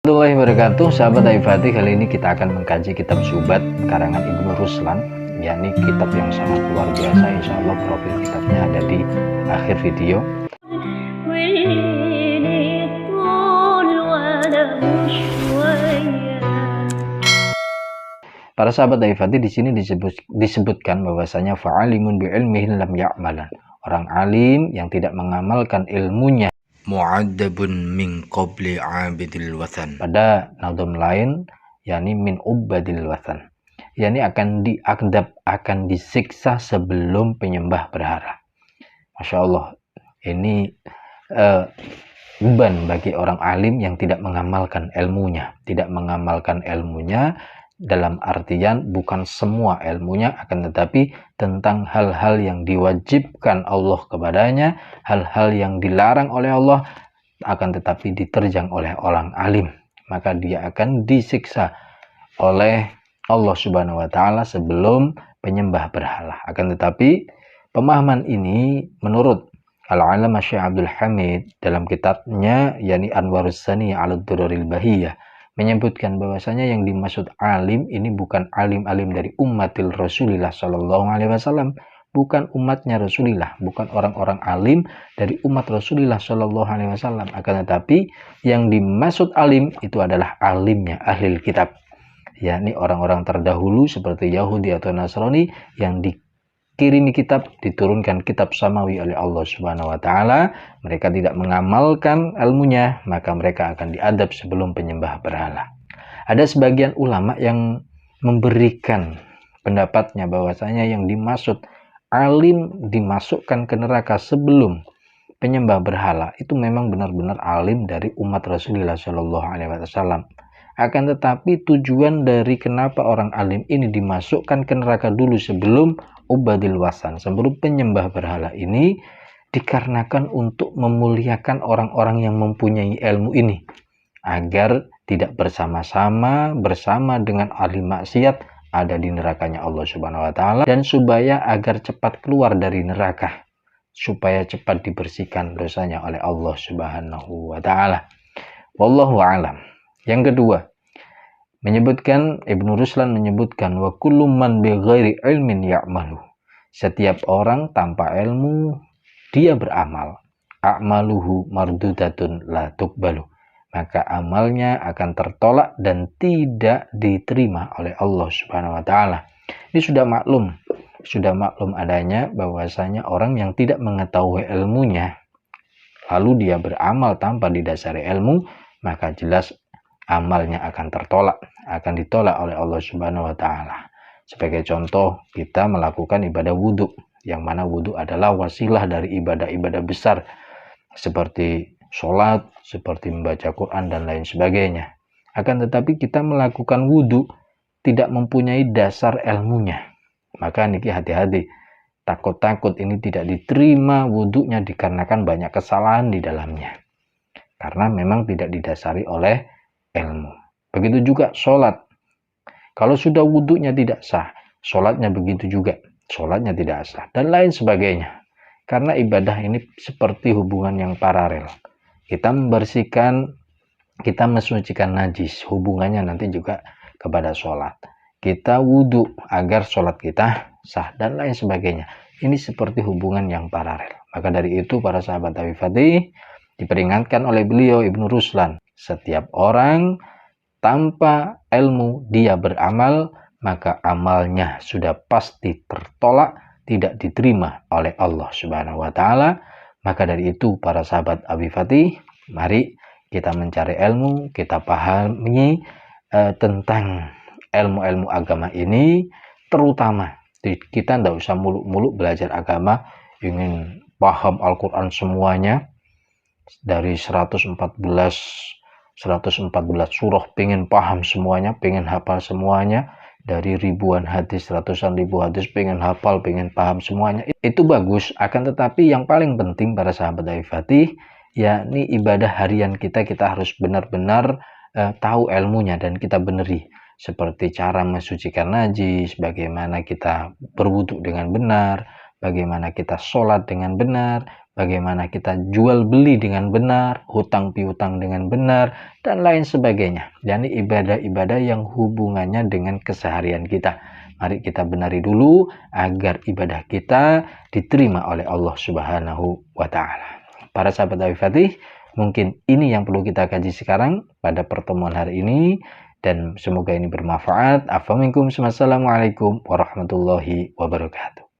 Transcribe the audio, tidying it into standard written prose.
Warahmatullahi wabarakatuh, sahabat Aifati. Kali ini kita akan mengkaji kitab Syubhat karangan Ibnu Ruslan, yakni kitab yang sangat luar biasa. Insya Allah profil kitabnya ada di akhir video. Para sahabat Aifati, di sini disebutkan bahwasanya fa'alimun bi'ilmihi lam ya'malan. Orang alim yang tidak mengamalkan ilmunya, mu'addabun min qabli 'abidil wathan. Pada nadom lain, yakni min ubadil wathan, yakni akan diadab, akan disiksa sebelum penyembah berhala. Masya Allah, ini beban bagi orang alim yang tidak mengamalkan ilmunya. Tidak mengamalkan ilmunya dalam artian bukan semua ilmunya, akan tetapi tentang hal-hal yang diwajibkan Allah kepadanya, hal-hal yang dilarang oleh Allah, akan tetapi diterjang oleh orang alim, maka dia akan disiksa oleh Allah Subhanahu wa Ta'ala sebelum penyembah berhala. Akan tetapi pemahaman ini menurut Al-Alama Syekh Abdul Hamid dalam kitabnya yakni Anwarus Saniyah 'ala Duraril Bahiyah menyebutkan bahwasanya yang dimaksud alim ini bukan alim-alim dari ummatil Rasulillah Shallallahu Alaihi Wasallam, bukan umatnya Rasulullah, bukan orang-orang alim dari umat Rasulullah Shallallahu Alaihi Wasallam. Akan tetapi yang dimaksud alim itu adalah alimnya ahli kitab, yakni orang-orang terdahulu seperti Yahudi atau Nasrani yang dikirimi kitab, diturunkan kitab samawi oleh Allah Subhanahu wa Ta'ala. Mereka tidak mengamalkan ilmunya, maka mereka akan diadab sebelum penyembah berhala. Ada sebagian ulama yang memberikan pendapatnya bahwasanya yang dimaksud alim dimasukkan ke neraka sebelum penyembah berhala itu memang benar-benar alim dari umat Rasulullah Shallallahu Alaihi Wasallam. Akan tetapi tujuan dari kenapa orang alim ini dimasukkan ke neraka dulu sebelum ubadil wasan, sebelum penyembah berhala ini, dikarenakan untuk memuliakan orang-orang yang mempunyai ilmu ini, agar tidak bersama-sama bersama dengan ahli maksiat ada di nerakanya Allah Subhanahu wa Ta'ala, dan supaya agar cepat keluar dari neraka, supaya cepat dibersihkan dosanya oleh Allah Subhanahu wa Ta'ala. Wallahu a'lam. Yang kedua, menyebutkan Ibnu Ruslan menyebutkan wa kullu man bi ghairi ilmin ya'malu. Setiap orang tanpa ilmu dia beramal, a'maluhu mardudatun la tuqbalu, maka amalnya akan tertolak dan tidak diterima oleh Allah Subhanahu wa Ta'ala. Ini sudah maklum adanya bahwasanya orang yang tidak mengetahui ilmunya lalu dia beramal tanpa didasari ilmu, maka jelas amalnya akan tertolak, akan ditolak oleh Allah Subhanahu wa Ta'ala. Sebagai contoh, kita melakukan ibadah wudhu, yang mana wudhu adalah wasilah dari ibadah-ibadah besar seperti sholat, seperti membaca Quran dan lain sebagainya. Akan tetapi kita melakukan wudhu tidak mempunyai dasar ilmunya, maka niki hati-hati, takut-takut ini tidak diterima wudhunya dikarenakan banyak kesalahan di dalamnya, karena memang tidak didasari oleh ilmu. Begitu juga sholat, kalau sudah wudhunya tidak sah, sholatnya begitu juga, sholatnya tidak sah, dan lain sebagainya. Karena ibadah ini seperti hubungan yang paralel. Kita membersihkan, kita mensucikan najis, hubungannya nanti juga kepada sholat. Kita wudhu agar sholat kita sah, dan lain sebagainya. Ini seperti hubungan yang paralel. Maka dari itu para sahabat Aifati diperingatkan oleh beliau Ibnu Ruslan, setiap orang tanpa ilmu dia beramal, maka amalnya sudah pasti tertolak, tidak diterima oleh Allah Subhanahu wa Ta'ala. Maka dari itu para sahabat Aifati, mari kita mencari ilmu, kita pahami tentang ilmu-ilmu agama ini, terutama kita tidak usah muluk-muluk belajar agama, ingin paham Al-Quran semuanya dari 114 surah, pengen paham semuanya, pengen hafal semuanya, dari ribuan hadis, ratusan ribu hadis, pengen hafal, pengen paham semuanya. Itu bagus, akan tetapi yang paling penting para sahabat Aifati, yakni ibadah harian kita harus benar-benar tahu ilmunya dan kita beneri. Seperti cara mensucikan najis, bagaimana kita berwudu dengan benar, bagaimana kita sholat dengan benar, bagaimana kita jual beli dengan benar, hutang piutang dengan benar, dan lain sebagainya. Yani ibadah-ibadah yang hubungannya dengan keseharian kita. Mari kita benari dulu agar ibadah kita diterima oleh Allah Subhanahu wa Ta'ala. Para sahabat Al-Fatih, mungkin ini yang perlu kita kaji sekarang pada pertemuan hari ini, dan semoga ini bermanfaat. Assalamualaikum warahmatullahi wabarakatuh.